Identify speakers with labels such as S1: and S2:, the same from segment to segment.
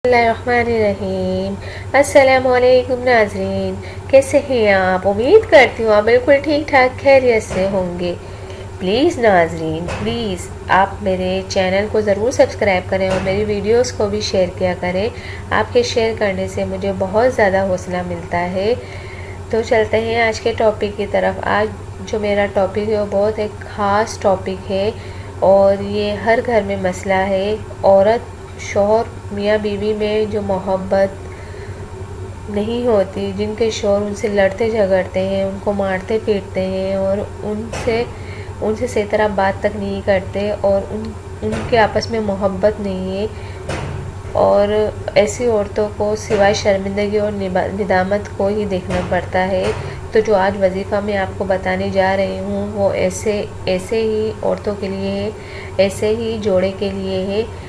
S1: बिस्मिल्लाहिर्रहमानिर्रहीम। अस्सलाम वालेकुम नाज़रीन, कैसे हैं आप? उम्मीद करती हूँ आप बिल्कुल ठीक ठाक खैरियत से होंगे। प्लीज़ नाज़रीन, प्लीज़ आप मेरे चैनल को ज़रूर सब्सक्राइब करें और मेरी वीडियोस को भी शेयर किया करें। आपके शेयर करने से मुझे बहुत ज़्यादा हौसला मिलता है। तो चलते हैं आज के टॉपिक की तरफ। आज जो मेरा टॉपिक है वो बहुत एक ख़ास टॉपिक है और ये हर घर में मसला है। औरत शौहर मियाँ बीवी में जो मोहब्बत नहीं होती, जिनके शौहर उनसे लड़ते झगड़ते हैं, उनको मारते पीटते हैं और उनसे सही तरह बात तक नहीं करते और उनके आपस में मोहब्बत नहीं है। और ऐसी औरतों को सिवाय शर्मिंदगी और निदामत को ही देखना पड़ता है। तो जो आज वजीफ़ा मैं आपको बताने जा रही हूँ वो ऐसे ही औरतों के लिए है, ऐसे ही जोड़े के लिए है।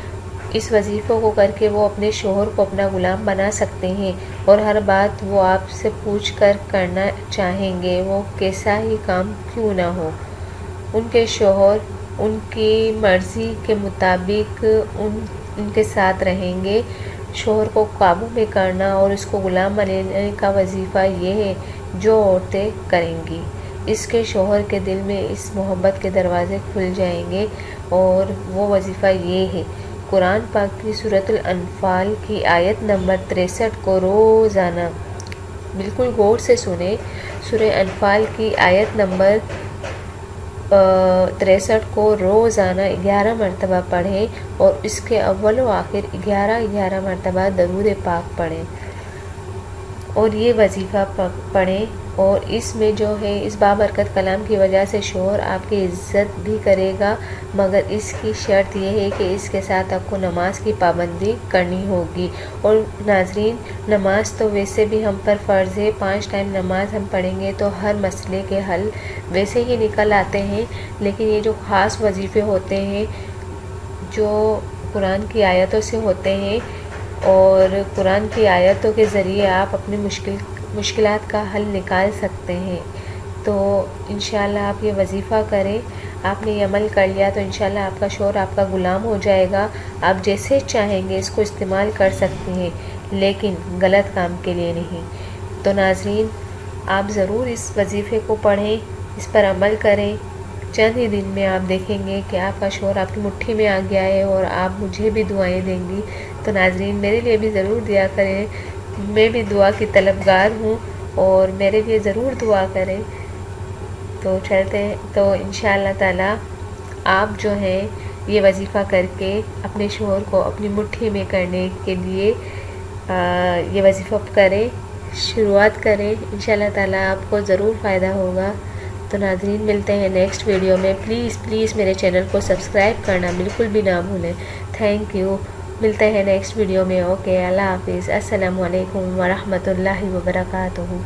S1: इस वजीफ़ों को करके वो अपने शोहर को अपना ग़ुलाम बना सकते हैं और हर बात वो आपसे पूछ कर करना चाहेंगे, वो कैसा ही काम क्यों ना हो। उनके शोहर उनकी मर्ज़ी के मुताबिक उनके साथ रहेंगे। शोहर को काबू में करना और उसको ग़ुलाम बनाने का वजीफ़ा ये है जो औरतें करेंगी। इसके शोहर के दिल में इस मोहब्बत के दरवाज़े खुल जाएंगे और वो वजीफ़ा ये है। कुरान पाक की सूरतुल अनफ़ाल की आयत नंबर 63 को रोज़ाना बिल्कुल गौर से सुने। सूरह अनफ़ाल की आयत नंबर 63 को रोज़ाना 11 मरतबा पढ़ें और इसके अव्वल व आखिर 11 मरतबा दरूद पाक पढ़ें और ये वजीफ़ा पढ़ें। और इसमें जो है इस बाबरकत कलाम की वजह से शोहर आपकी इज़्ज़त भी करेगा, मगर इसकी शर्त यह है कि इसके साथ आपको नमाज की पाबंदी करनी होगी। और नाज़रीन, नमाज तो वैसे भी हम पर फ़र्ज़ है। 5 टाइम नमाज हम पढ़ेंगे तो हर मसले के हल वैसे ही निकल आते हैं। लेकिन ये जो ख़ास वजीफ़े होते हैं जो कुरान की आयतों से होते हैं और कुरान की आयतों के ज़रिए आप अपनी मुश्किलात का हल निकाल सकते हैं। तो इंशाल्लाह आप ये वजीफ़ा करें। आपने ये अमल कर लिया तो इंशाल्लाह आपका शौहर आपका ग़ुलाम हो जाएगा। आप जैसे चाहेंगे इसको इस्तेमाल कर सकती हैं, लेकिन गलत काम के लिए नहीं। तो नाज़रीन, आप ज़रूर इस वजीफ़े को पढ़ें, इस पर अमल करें। चंद ही दिन में आप देखेंगे कि आपका शौहर आपकी मुट्ठी में आ गया है और आप मुझे भी दुआएं देंगी। तो नाज़रीन, मेरे लिए भी ज़रूर दिया करें। मैं भी दुआ की तलबगार हूँ और मेरे लिए ज़रूर दुआ करें। तो चलते हैं। तो इंशाअल्लाह ताला आप जो है ये वजीफ़ा करके अपने शौहर को अपनी मुट्ठी में करने के लिए ये वजीफ़ा करें, शुरुआत करें। इंशाअल्लाह ताला आपको ज़रूर फ़ायदा होगा। तो नाज़रीन, मिलते हैं नेक्स्ट वीडियो में। प्लीज़ मेरे चैनल को सब्सक्राइब करना बिल्कुल भी ना भूलें। Thank you. मिलते हैं नेक्स्ट वीडियो में। ओके, अल्लाह हाफिज़। अस्सलामु अलैकुम व रहमतुल्लाहि व बरकातुहू।